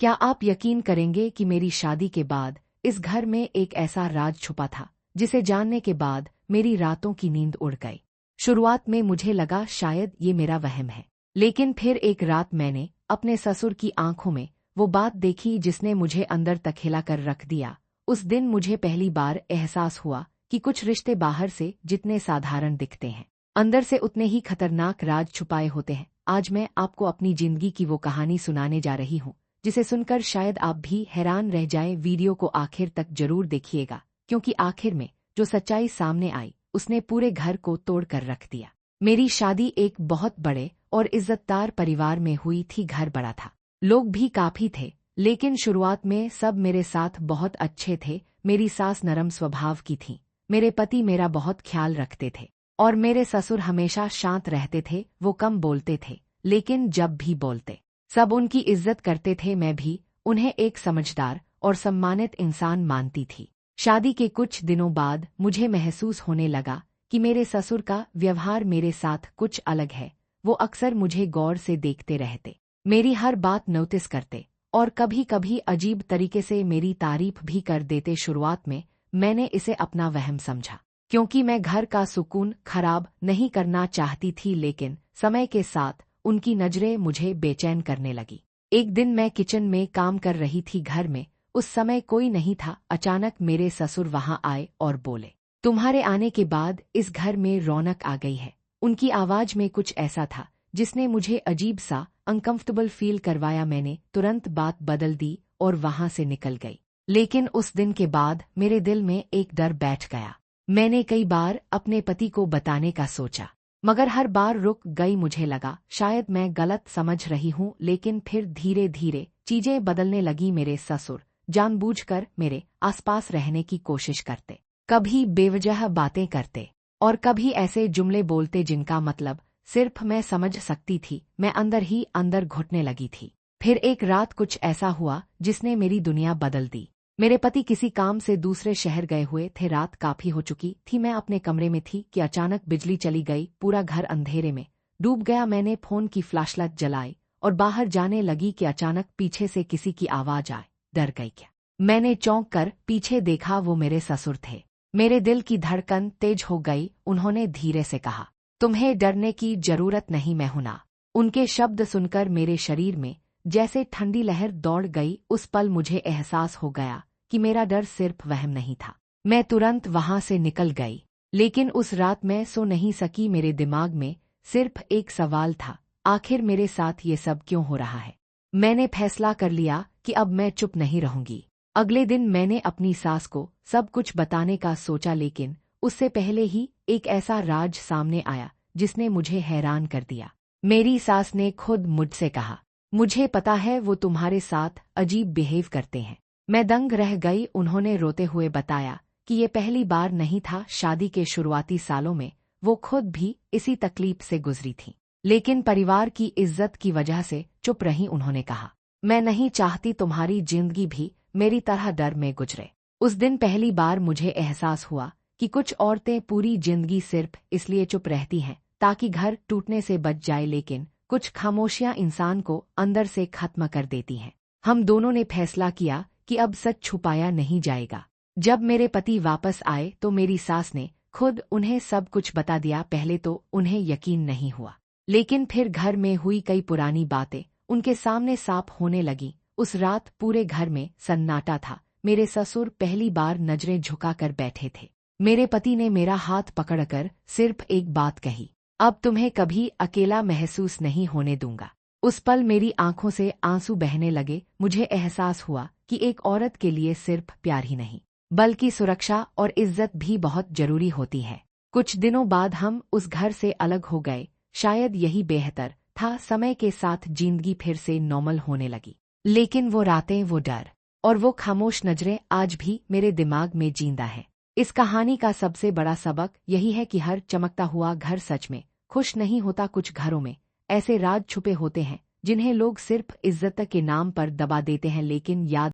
क्या आप यकीन करेंगे कि मेरी शादी के बाद इस घर में एक ऐसा राज छुपा था जिसे जानने के बाद मेरी रातों की नींद उड़ गई। शुरुआत में मुझे लगा शायद ये मेरा वहम है, लेकिन फिर एक रात मैंने अपने ससुर की आंखों में वो बात देखी जिसने मुझे अंदर तक हिला कर रख दिया। उस दिन मुझे पहली बार एहसास हुआ कि कुछ रिश्ते बाहर से जितने साधारण दिखते हैं, अंदर से उतने ही खतरनाक राज छुपाए होते हैं। आज मैं आपको अपनी जिंदगी की वो कहानी सुनाने जा रही हूँ जिसे सुनकर शायद आप भी हैरान रह जाएं। वीडियो को आखिर तक जरूर देखिएगा, क्योंकि आखिर में जो सच्चाई सामने आई उसने पूरे घर को तोड़ कर रख दिया। मेरी शादी एक बहुत बड़े और इज्जतदार परिवार में हुई थी। घर बड़ा था, लोग भी काफी थे, लेकिन शुरुआत में सब मेरे साथ बहुत अच्छे थे। मेरी सास नरम स्वभाव की थी, मेरे पति मेरा बहुत ख्याल रखते थे और मेरे ससुर हमेशा शांत रहते थे। वो कम बोलते थे, लेकिन जब भी बोलते सब उनकी इज्जत करते थे। मैं भी उन्हें एक समझदार और सम्मानित इंसान मानती थी। शादी के कुछ दिनों बाद मुझे महसूस होने लगा कि मेरे ससुर का व्यवहार मेरे साथ कुछ अलग है। वो अक्सर मुझे गौर से देखते रहते, मेरी हर बात नोटिस करते और कभी कभी अजीब तरीके से मेरी तारीफ भी कर देते। शुरुआत में मैंने इसे अपना वहम समझा, क्योंकि मैं घर का सुकून खराब नहीं करना चाहती थी, लेकिन समय के साथ उनकी नजरें मुझे बेचैन करने लगी। एक दिन मैं किचन में काम कर रही थी, घर में उस समय कोई नहीं था। अचानक मेरे ससुर वहां आए और बोले, तुम्हारे आने के बाद इस घर में रौनक आ गई है। उनकी आवाज में कुछ ऐसा था जिसने मुझे अजीब सा अनकंफर्टेबल फील करवाया। मैंने तुरंत बात बदल दी और वहां से निकल गई, लेकिन उस दिन के बाद मेरे दिल में एक डर बैठ गया। मैंने कई बार अपने पति को बताने का सोचा, मगर हर बार रुक गई। मुझे लगा शायद मैं गलत समझ रही हूँ, लेकिन फिर धीरे धीरे चीजें बदलने लगी। मेरे ससुर जानबूझकर मेरे आसपास रहने की कोशिश करते, कभी बेवजह बातें करते और कभी ऐसे जुमले बोलते जिनका मतलब सिर्फ मैं समझ सकती थी। मैं अंदर ही अंदर घुटने लगी थी। फिर एक रात कुछ ऐसा हुआ जिसने मेरी दुनिया बदल दी। मेरे पति किसी काम से दूसरे शहर गए हुए थे। रात काफी हो चुकी थी, मैं अपने कमरे में थी कि अचानक बिजली चली गई। पूरा घर अंधेरे में डूब गया। मैंने फोन की फ्लैशलाइट जलाई और बाहर जाने लगी कि अचानक पीछे से किसी की आवाज आए। डर गई क्या? मैंने चौंक कर पीछे देखा, वो मेरे ससुर थे। मेरे दिल की धड़कन तेज हो गई। उन्होंने धीरे से कहा, तुम्हें डरने की जरूरत नहीं, मैं हूं ना। उनके शब्द सुनकर मेरे शरीर में जैसे ठंडी लहर दौड़ गई। उस पल मुझे एहसास हो गया कि मेरा डर सिर्फ वहम नहीं था। मैं तुरंत वहां से निकल गई, लेकिन उस रात मैं सो नहीं सकी। मेरे दिमाग में सिर्फ एक सवाल था, आखिर मेरे साथ ये सब क्यों हो रहा है? मैंने फैसला कर लिया कि अब मैं चुप नहीं रहूंगी। अगले दिन मैंने अपनी सास को सब कुछ बताने का सोचा, लेकिन उससे पहले ही एक ऐसा राज सामने आया जिसने मुझे हैरान कर दिया। मेरी सास ने खुद मुझसे कहा, मुझे पता है वो तुम्हारे साथ अजीब बिहेव करते हैं। मैं दंग रह गई। उन्होंने रोते हुए बताया कि ये पहली बार नहीं था। शादी के शुरुआती सालों में वो खुद भी इसी तकलीफ से गुजरी थी, लेकिन परिवार की इज्जत की वजह से चुप रही। उन्होंने कहा, मैं नहीं चाहती तुम्हारी जिंदगी भी मेरी तरह डर में गुजरे। उस दिन पहली बार मुझे एहसास हुआ कि कुछ औरतें पूरी जिंदगी सिर्फ इसलिए चुप रहती हैं ताकि घर टूटने से बच जाए, लेकिन कुछ खामोशियां इंसान को अंदर से खत्म कर देती हैं। हम दोनों ने फैसला किया कि अब सच छुपाया नहीं जाएगा। जब मेरे पति वापस आए तो मेरी सास ने खुद उन्हें सब कुछ बता दिया। पहले तो उन्हें यकीन नहीं हुआ, लेकिन फिर घर में हुई कई पुरानी बातें उनके सामने साफ होने लगी। उस रात पूरे घर में सन्नाटा था। मेरे ससुर पहली बार नजरें झुकाकर बैठे थे। मेरे पति ने मेरा हाथ पकड़कर सिर्फ एक बात कही, अब तुम्हें कभी अकेला महसूस नहीं होने दूंगा। उस पल मेरी आंखों से आंसू बहने लगे। मुझे एहसास हुआ कि एक औरत के लिए सिर्फ प्यार ही नहीं, बल्कि सुरक्षा और इज्जत भी बहुत जरूरी होती है। कुछ दिनों बाद हम उस घर से अलग हो गए। शायद यही बेहतर था। समय के साथ जिंदगी फिर से नॉर्मल होने लगी, लेकिन वो रातें, वो डर और वो खामोश नजरें आज भी मेरे दिमाग में जिंदा है। इस कहानी का सबसे बड़ा सबक यही है कि हर चमकता हुआ घर सच में खुश नहीं होता। कुछ घरों में ऐसे राज छुपे होते हैं जिन्हें लोग सिर्फ इज्जत के नाम पर दबा देते हैं, लेकिन याद